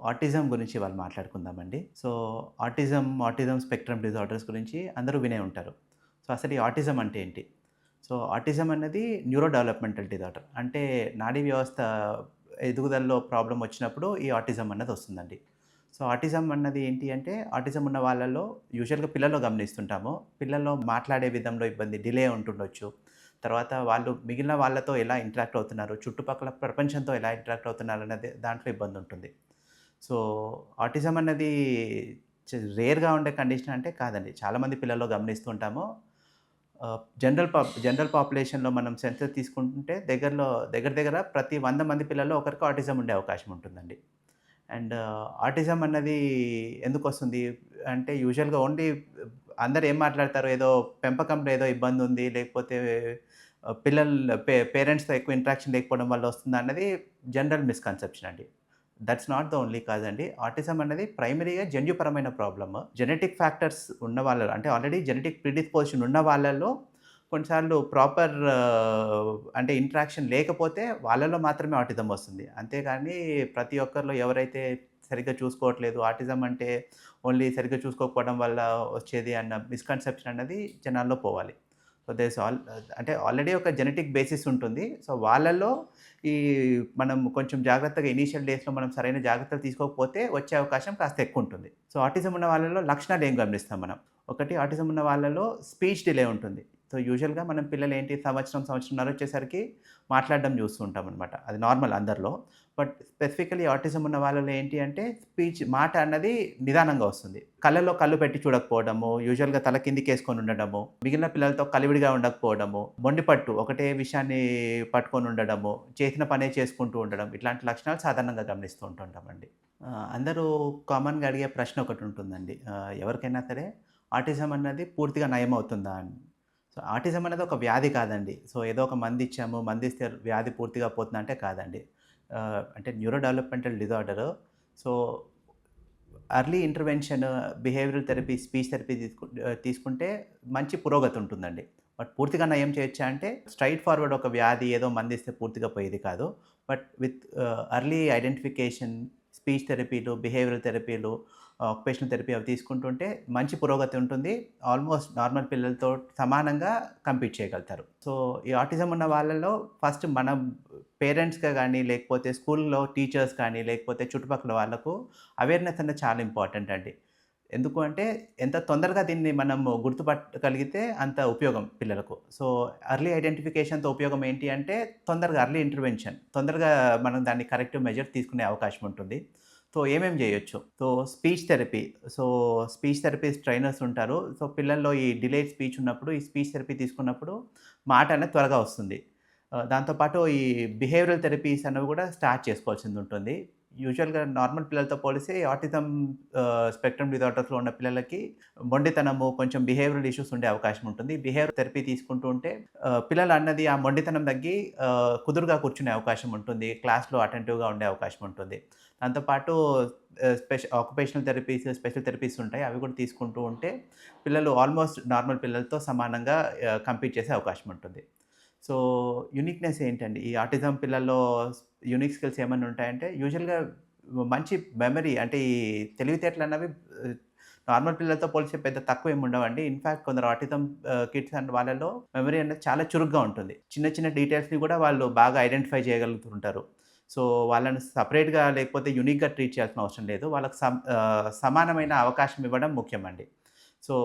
Autism గురించి ఇవాళ మాట్లాడుకుందామండి. ఆటిజం స్పెక్ట్రమ్ డిజార్డర్స్ గురించి అందరూ వినే ఉంటారు. సో, అసలు ఈ ఆటిజం అంటే ఏంటి? సో, ఆటిజం అన్నది న్యూరో డెవలప్‌మెంటల్ డిజార్డర్. అంటే నాడీ వ్యవస్థ ఎదుగుదలలో ప్రాబ్లమ్ వచ్చినప్పుడు ఈ ఆటిజం అన్నది వస్తుందండి. సో, ఆటిజం అన్నది ఏంటి అంటే, ఆటిజం ఉన్న వాళ్ళలో యూజువల్‌గా పిల్లల్లో గమనిస్తుంటాము. పిల్లల్లో మాట్లాడే విధంలో ఇబ్బంది, డిలే ఉంటుండొచ్చు. తర్వాత వాళ్ళు మిగిలిన వాళ్ళతో ఎలా ఇంటరాక్ట్ అవుతున్నారు, చుట్టుపక్కల ప్రపంచంతో ఎలా ఇంటరాక్ట్ అవుతున్నారన్నది దాంట్లో ఇబ్బందుంటుంది. సో, ఆటిజం అన్నది రేర్‌గా ఉండే కండిషన్ అంటే కాదండి. చాలామంది పిల్లల్లో గమనిస్తూ ఉంటాము. జనరల్ పాపులేషన్‌లో మనం సెన్సస్ తీసుకుంటుంటే దగ్గర దగ్గర ప్రతి 100 మంది పిల్లల్లో ఒకరికి ఆటిజం ఉండే అవకాశం ఉంటుందండి. అండ్ ఆటిజం అన్నది ఎందుకొస్తుంది అంటే యూజువల్‌గా ఓన్లీ అందరూ ఏం మాట్లాడతారు ఏదో పెంపకంలో ఏదో ఇబ్బందుంది లేకపోతే పేరెంట్స్‌తో ఎక్కువ ఇంటరాక్షన్ లేకపోవడం వల్ల వస్తుందా అన్నది జనరల్ మిస్‌కన్సెప్షన్ అండి. That's not the only cause అండి. ఆటిజం అనేది ప్రైమరీగా జన్యుపరమైన ప్రాబ్లమ్. జెనెటిక్ ఫ్యాక్టర్స్ ఉన్న వాళ్ళలో అంటే ఆల్రెడీ జెనెటిక్ ప్రిడిస్పోజిషన్ ఉన్న వాళ్ళలో కొన్నిసార్లు ప్రాపర్ అంటే ఇంటరాక్షన్ లేకపోతే వాళ్ళలో మాత్రమే ఆటిజం వస్తుంది. అంతేగాని ప్రతి ఒక్కరిలో ఎవరైతే సరిగ్గా చూసుకోవట్లేదు, ఆటిజం అంటే ఓన్లీ సరిగ్గా చూసుకోకపోవడం వల్ల వచ్చేది అన్న మిస్‌కన్సెప్షన్ అన్నది జనాల్లో పోవాలి. సో, దేర్ ఇస్ అంటే ఆల్రెడీ ఒక జెనెటిక్ బేసిస్ ఉంటుంది. సో, వాళ్ళలో ఈ మనం కొంచెం జాగ్రత్తగా ఇనీషియల్ డేస్‌లో మనం సరైన జాగ్రత్తలు తీసుకోకపోతే వచ్చే అవకాశం కాస్త ఎక్కువుంటుంది. సో, ఆటిజం ఉన్న వాళ్ళలో లక్షణాలు ఏం గమనిస్తాం మనం? ఒకటి ఆటిజం ఉన్న వాళ్ళలో స్పీచ్ డిలే ఉంటుంది. సో, యూజువల్‌గా మనం పిల్లలేంటి సంవత్సరంన్నర వచ్చేసరికి మాట్లాడడం చూస్తూ ఉంటామనమాట. అది నార్మల్ అందరిలో. బట్ స్పెసిఫికల్లీ ఆటిజం ఉన్న వాళ్ళలో ఏంటి అంటే మాట అన్నది నిదానంగా వస్తుంది. కళ్ళలో కళ్ళు పెట్టి చూడకపోవడము, యూజువల్‌గా తల కిందికేసుకొని ఉండడము, మిగిలిన పిల్లలతో కలివిడిగా ఉండకపోవడము, మొండిపట్టు ఒకటే విషయాన్ని పట్టుకొని ఉండడము, చేసిన పనే చేసుకుంటూ ఉండడం, ఇట్లాంటి లక్షణాలు సాధారణంగా గమనిస్తూ ఉంటుంటామండి. అందరూ కామన్‌గా అడిగే ప్రశ్న ఒకటుంటుందండి. ఎవరికైనా సరే ఆటిజం అన్నది పూర్తిగా నయమవుతుందా అని. సో, ఆటిజం అనేది ఒక వ్యాధి కాదండి. సో, ఏదో ఒక మందిచ్చాము, మందిస్తే వ్యాధి పూర్తిగా పోతుందా అంటే కాదండి. అంటే neuro developmental disorder. So, early intervention, behavioural therapy, speech therapy తీసుకుంటే మంచి పురోగతి ఉంటుందండి. బట్ పూర్తిగా నయం చేయొచ్చా అంటే స్ట్రెయిట్ ఫార్వర్డ్ ఒక వ్యాధి ఏదో మందిస్తే పూర్తిగా పోయేది కాదు. But with early identification, speech థెరపీలు, బిహేవియరల్ థెరపీలు, ఆక్యుపేషనల్ థెరపీ అవి తీసుకుంటుంటే మంచి పురోగతి ఉంటుంది. ఆల్మోస్ట్ నార్మల్ పిల్లలతో సమానంగా కంపీట్ చేయగలుగుతారు. సో, ఈ ఆటిజం ఉన్న వాళ్ళలో ఫస్ట్ మనం పేరెంట్స్‌గా గానీ, లేకపోతే స్కూల్‌లో టీచర్స్ కానీ, లేకపోతే చుట్టుపక్కల వాళ్ళకు అవేర్‌నెస్ అనేది చాలా ఇంపార్టెంట్ అండి. ఎందుకు అంటే ఎంత తొందరగా దీన్ని మనము గుర్తుపట్టగలిగితే అంత ఉపయోగం పిల్లలకు. సో, ఎర్లీ ఐడెంటిఫికేషన్‌తో ఉపయోగం ఏంటి అంటే తొందరగా ఎర్లీ ఇంటర్వెన్షన్. తొందరగా మనం దాన్ని కరెక్టివ్ మెజర్ తీసుకునే అవకాశం ఉంటుంది. సో, ఏమేం జేయొచ్చు? So, speech therapy. So, speech therapist trainers ఉంటారు. సో, పిల్లల్లో ఈ డిలేడ్ స్పీచ్ ఉన్నప్పుడు, ఈ స్పీచ్ థెరపీ తీసుకున్నప్పుడు మాట అనేది త్వరగా వస్తుంది. దాంతో పాటు ఈ బిహేవియరల్ థెరపీస్ అనేవి గూడా స్టార్ట్ చేసుకోవాల్సిందుంటుంది. యూజువల్‌గా నార్మల్ పిల్లలతో పోలిస్తే ఆటిజం స్పెక్ట్రమ్ డిజార్డర్స్‌లో ఉన్న పిల్లలకి మొండితనము, కొంచెం బిహేవియరల్ ఇష్యూస్ ఉండే అవకాశం ఉంటుంది. బిహేవియరల్ థెరపీ తీసుకుంటూ ఉంటే పిల్లలు అన్నది ఆ మొండితనం తగ్గి కుదురుగా కూర్చునే అవకాశం ఉంటుంది. క్లాస్‌లో అటెంటివ్‌గా ఉండే అవకాశం ఉంటుంది. దాంతో పాటు ఆక్యుపేషనల్ థెరపీస్, స్పెషల్ థెరపీస్ ఉంటాయి. అవి కూడా తీసుకుంటూ ఉంటే పిల్లలు ఆల్మోస్ట్ నార్మల్ పిల్లలతో సమానంగా కంపీట్ చేసే అవకాశం ఉంటుంది. సో, యూనిక్‌నెస్ ఏంటండి? ఈ ఆటిజం పిల్లల్లో యూనిక్ స్కిల్స్ ఏమన్నా ఉంటాయంటే యూజువల్‌గా మంచి మెమరీ అంటే ఈ తెలివితేటలన్నవి ఆహ్, నార్మల్ పిల్లలతో పోల్చితే పెద్ద తక్కువేమి ఉండవండి. ఇన్‌ఫాక్ట్ కొందరు ఆటిజం కిడ్స్ అండ్ వాళ్ళలో మెమరీ అనేది చాలా చురుగ్గా ఉంటుంది. చిన్న చిన్న డీటెయిల్స్‌ని కూడా వాళ్ళు బాగా ఐడెంటిఫై చేయగలుగుతుంటారు. సో, వాళ్ళని సెపరేట్‌గా లేకపోతే యూనిక్‌గా ట్రీట్ చేయాల్సిన అవసరం లేదు. వాళ్ళకి సమానమైన అవకాశం ఇవ్వడం ముఖ్యమండి. So,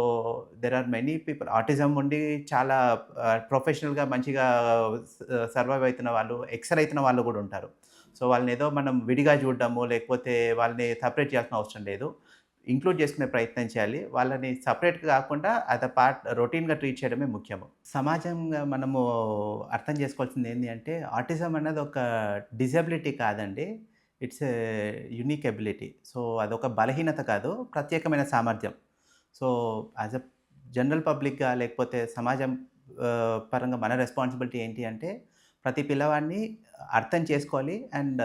there are many people autism ఉండి చాలా ప్రొఫెషనల్‌గా మంచిగా సర్వైవ్ అయితున్న వాళ్ళు, ఎక్సెల్ అయితున్న వాళ్ళు గూడా ఉంటారు. సో, వాళ్ళనేదో మనం విడిగా చూడడము, లేకపోతే వాళ్ళని సెపరేట్ చేయాల్సిన అవసరం లేదు. ఇంక్లూడ్ చేసుకునే ప్రయత్నం చేయాలి. వాళ్ళని సెపరేట్‌గా కాకుండా యాస్ ఎ పార్ట్ రొటీన్‌గా ట్రీట్ చేయడమే ముఖ్యము. సమాజంగా మనము అర్థం చేసుకోవాల్సింది ఏంది అంటే, ఆటిజం అన్నది ఒక డిజబిలిటీ కాదండి. It's a unique ability. So, అదొక బలహీనత కాదు, ప్రత్యేకమైన సామర్థ్యం. సో, యాస్ ఎ జనరల్ పబ్లిక్‌గా లేకపోతే సమాజం పరంగా మన రెస్పాన్సిబిలిటీ ఏంటి అంటే, ప్రతి పిల్లవాడిని అర్థం చేసుకోవాలి అండ్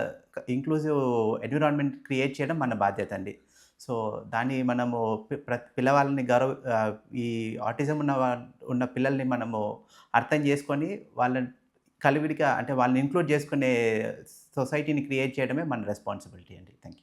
ఇంక్లూజివ్ ఎన్విరాన్మెంట్ క్రియేట్ చేయడం మన బాధ్యత అండి. సో, దాన్ని మనము పిల్లవాళ్ళని ఈ ఆటిజం ఉన్న పిల్లల్ని మనము అర్థం చేసుకొని, వాళ్ళని కలివిడిగా అంటే వాళ్ళని ఇంక్లూడ్ చేసుకునే సొసైటీని క్రియేట్ చేయడమే మన రెస్పాన్సిబిలిటీ అండి. Thank you.